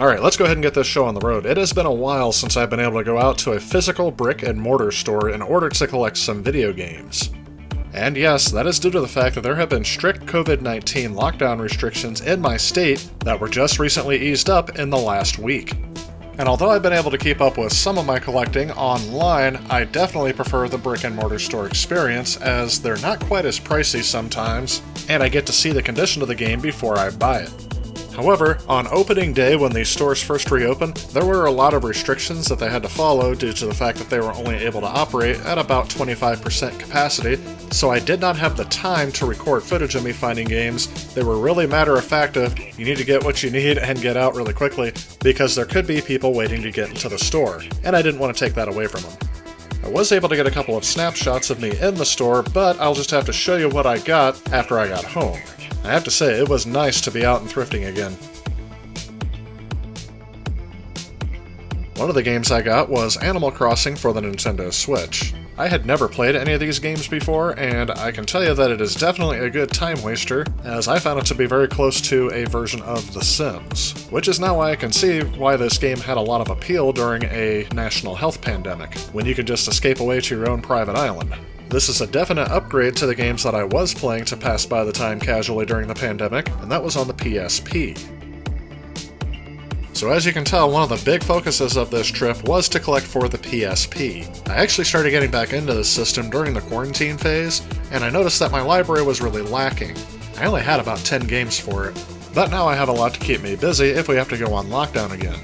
Alright, let's go ahead and get this show on the road. It has been a while since I've been able to go out to a physical brick and mortar store in order to collect some video games. And yes, that is due to the fact that there have been strict COVID-19 lockdown restrictions in my state that were just recently eased up in the last week. And although I've been able to keep up with some of my collecting online, I definitely prefer the brick and mortar store experience, as they're not quite as pricey sometimes, and I get to see the condition of the game before I buy it. However, on opening day when these stores first reopened, there were a lot of restrictions that they had to follow due to the fact that they were only able to operate at about 25% capacity, so I did not have the time to record footage of me finding games. They were really matter of fact of, you need to get what you need and get out really quickly, because there could be people waiting to get into the store, and I didn't want to take that away from them. I was able to get a couple of snapshots of me in the store, but I'll just have to show you what I got after I got home. I have to say, it was nice to be out and thrifting again. One of the games I got was Animal Crossing for the Nintendo Switch. I had never played any of these games before, and I can tell you that it is definitely a good time waster, as I found it to be very close to a version of The Sims, which is now why I can see why this game had a lot of appeal during a national health pandemic, when you could just escape away to your own private island. This is a definite upgrade to the games that I was playing to pass by the time casually during the pandemic, and that was on the PSP. So as you can tell, one of the big focuses of this trip was to collect for the PSP. I actually started getting back into this system during the quarantine phase, and I noticed that my library was really lacking. I only had about 10 games for it, but now I have a lot to keep me busy if we have to go on lockdown again.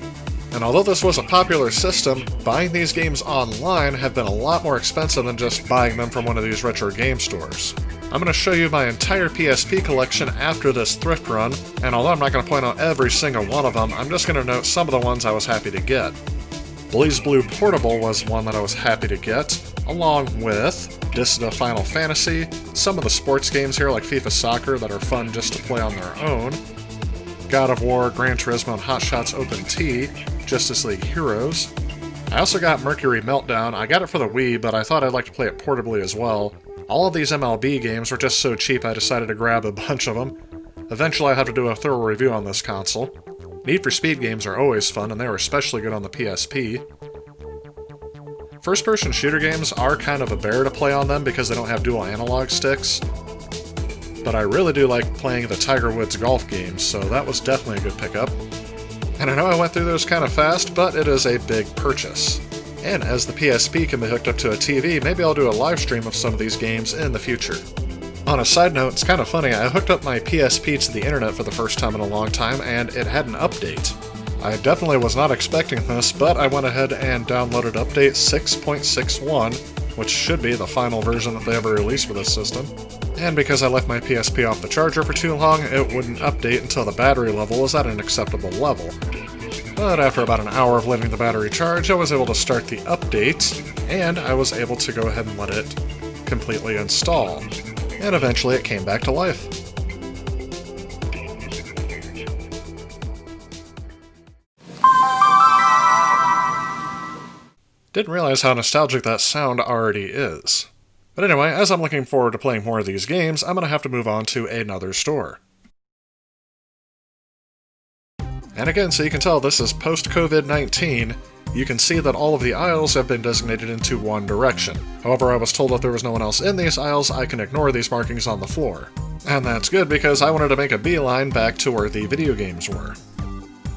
And although this was a popular system, buying these games online have been a lot more expensive than just buying them from one of these retro game stores. I'm going to show you my entire PSP collection after this thrift run, and although I'm not going to point out every single one of them, I'm just going to note some of the ones I was happy to get. BlazBlue Portable was one that I was happy to get, along with Disc of Final Fantasy, some of the sports games here like FIFA Soccer that are fun just to play on their own, God of War, Gran Turismo, and Hot Shots Open T, Justice League Heroes. I also got Mercury Meltdown. I got it for the Wii, but I thought I'd like to play it portably as well. All of these MLB games were just so cheap I decided to grab a bunch of them. Eventually I'll have to do a thorough review on this console. Need for Speed games are always fun, and they were especially good on the PSP. First-person shooter games are kind of a bear to play on them because they don't have dual analog sticks. But I really do like playing the Tiger Woods golf games, so that was definitely a good pickup. And I know I went through those kind of fast, but it is a big purchase. And as the PSP can be hooked up to a TV, maybe I'll do a live stream of some of these games in the future. On a side note, it's kind of funny, I hooked up my PSP to the internet for the first time in a long time, and it had an update. I definitely was not expecting this, but I went ahead and downloaded update 6.61, which should be the final version that they ever released for this system. And because I left my PSP off the charger for too long, it wouldn't update until the battery level was at an acceptable level. But after about an hour of letting the battery charge, I was able to start the update, and I was able to go ahead and let it completely install. And eventually it came back to life. Didn't realize how nostalgic that sound already is. But anyway, as I'm looking forward to playing more of these games, I'm going to have to move on to another store. And again, so you can tell this is post-COVID-19, you can see that all of the aisles have been designated into one direction. However, I was told that there was no one else in these aisles, I can ignore these markings on the floor. And that's good because I wanted to make a beeline back to where the video games were.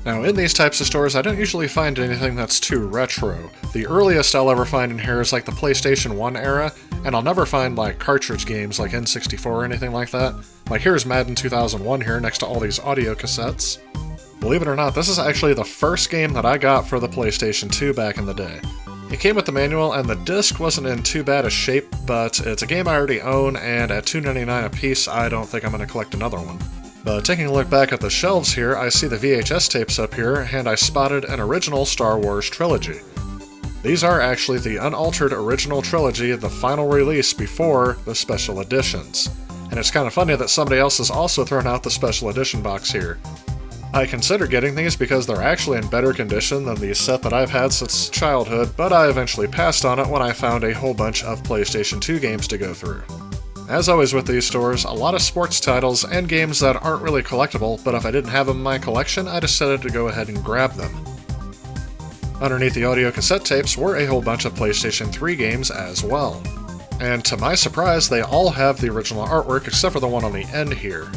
Now, in these types of stores, I don't usually find anything that's too retro. The earliest I'll ever find in here is like the PlayStation 1 era, and I'll never find like cartridge games like N64 or anything like that. Like here's Madden 2001 here next to all these audio cassettes. Believe it or not, this is actually the first game that I got for the PlayStation 2 back in the day. It came with the manual, and the disc wasn't in too bad a shape, but it's a game I already own, and at $2.99 a piece, I don't think I'm going to collect another one. But taking a look back at the shelves here, I see the VHS tapes up here, and I spotted an original Star Wars trilogy. These are actually the unaltered original trilogy, the final release before the special editions. And it's kind of funny that somebody else has also thrown out the special edition box here. I considered getting these because they're actually in better condition than the set that I've had since childhood, but I eventually passed on it when I found a whole bunch of PlayStation 2 games to go through. As always with these stores, a lot of sports titles and games that aren't really collectible, but if I didn't have them in my collection, I decided to go ahead and grab them. Underneath the audio cassette tapes were a whole bunch of PlayStation 3 games as well. And to my surprise, they all have the original artwork except for the one on the end here.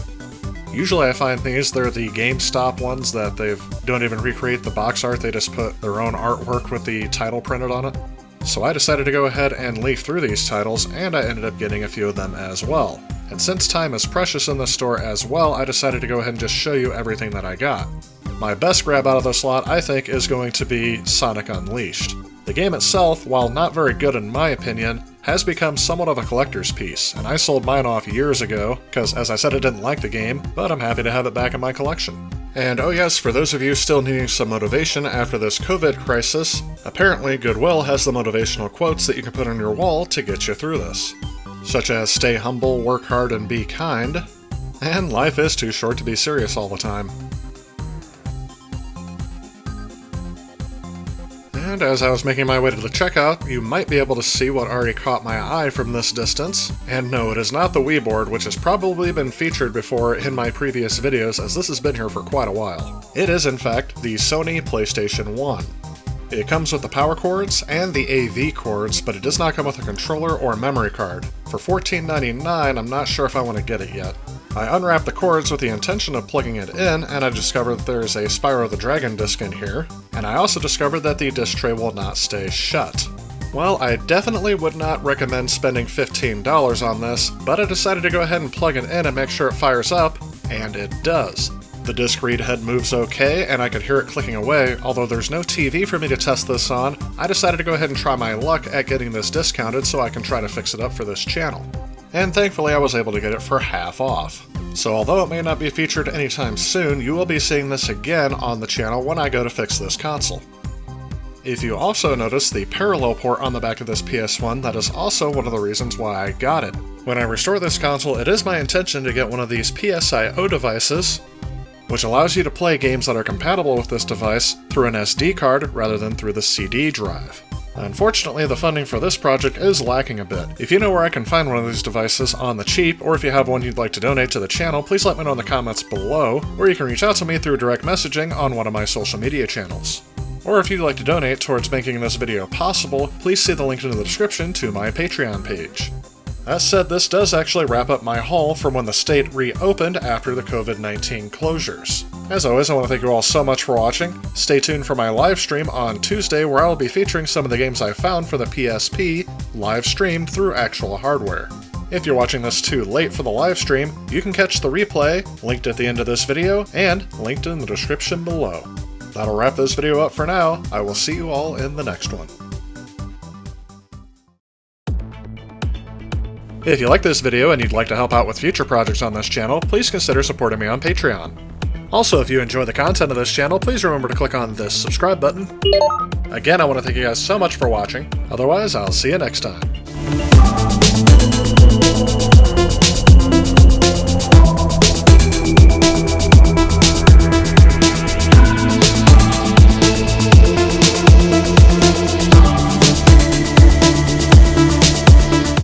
Usually I find these, they're the GameStop ones that they don't even recreate the box art, they just put their own artwork with the title printed on it. So I decided to go ahead and leaf through these titles, and I ended up getting a few of them as well. And since time is precious in this store as well, I decided to go ahead and just show you everything that I got. My best grab out of this lot, I think, is going to be Sonic Unleashed. The game itself, while not very good in my opinion, has become somewhat of a collector's piece, and I sold mine off years ago, because as I said I didn't like the game, but I'm happy to have it back in my collection. And oh yes, for those of you still needing some motivation after this COVID crisis, apparently Goodwill has the motivational quotes that you can put on your wall to get you through this. Such as stay humble, work hard, and be kind, and life is too short to be serious all the time. And as I was making my way to the checkout, you might be able to see what already caught my eye from this distance. And no, it is not the Wii board, which has probably been featured before in my previous videos, as this has been here for quite a while. It is, in fact, the Sony PlayStation 1. It comes with the power cords and the AV cords, but it does not come with a controller or memory card. For $14.99, I'm not sure if I want to get it yet. I unwrapped the cords with the intention of plugging it in, and I discovered that there's a Spyro the Dragon disc in here, and I also discovered that the disc tray will not stay shut. Well, I definitely would not recommend spending $15 on this, but I decided to go ahead and plug it in and make sure it fires up, and it does. The disc read head moves okay, and I could hear it clicking away. Although there's no TV for me to test this on, I decided to go ahead and try my luck at getting this discounted so I can try to fix it up for this channel. And thankfully I was able to get it for half off. So although it may not be featured anytime soon, you will be seeing this again on the channel when I go to fix this console. If you also notice the parallel port on the back of this PS1, that is also one of the reasons why I got it. When I restore this console, it is my intention to get one of these PSIO devices, which allows you to play games that are compatible with this device through an SD card rather than through the CD drive. Unfortunately, the funding for this project is lacking a bit. If you know where I can find one of these devices on the cheap, or if you have one you'd like to donate to the channel, please let me know in the comments below, or you can reach out to me through direct messaging on one of my social media channels. Or if you'd like to donate towards making this video possible, please see the link in the description to my Patreon page. That said, this does actually wrap up my haul from when the state reopened after the COVID-19 closures. As always, I want to thank you all so much for watching. Stay tuned for my live stream on Tuesday, where I will be featuring some of the games I found for the PSP, live streamed through actual hardware. If you're watching this too late for the live stream, you can catch the replay, linked at the end of this video, and linked in the description below. That'll wrap this video up for now. I will see you all in the next one. If you like this video and you'd like to help out with future projects on this channel, please consider supporting me on Patreon. Also, if you enjoy the content of this channel, please remember to click on this subscribe button. Again, I want to thank you guys so much for watching. Otherwise, I'll see you next time.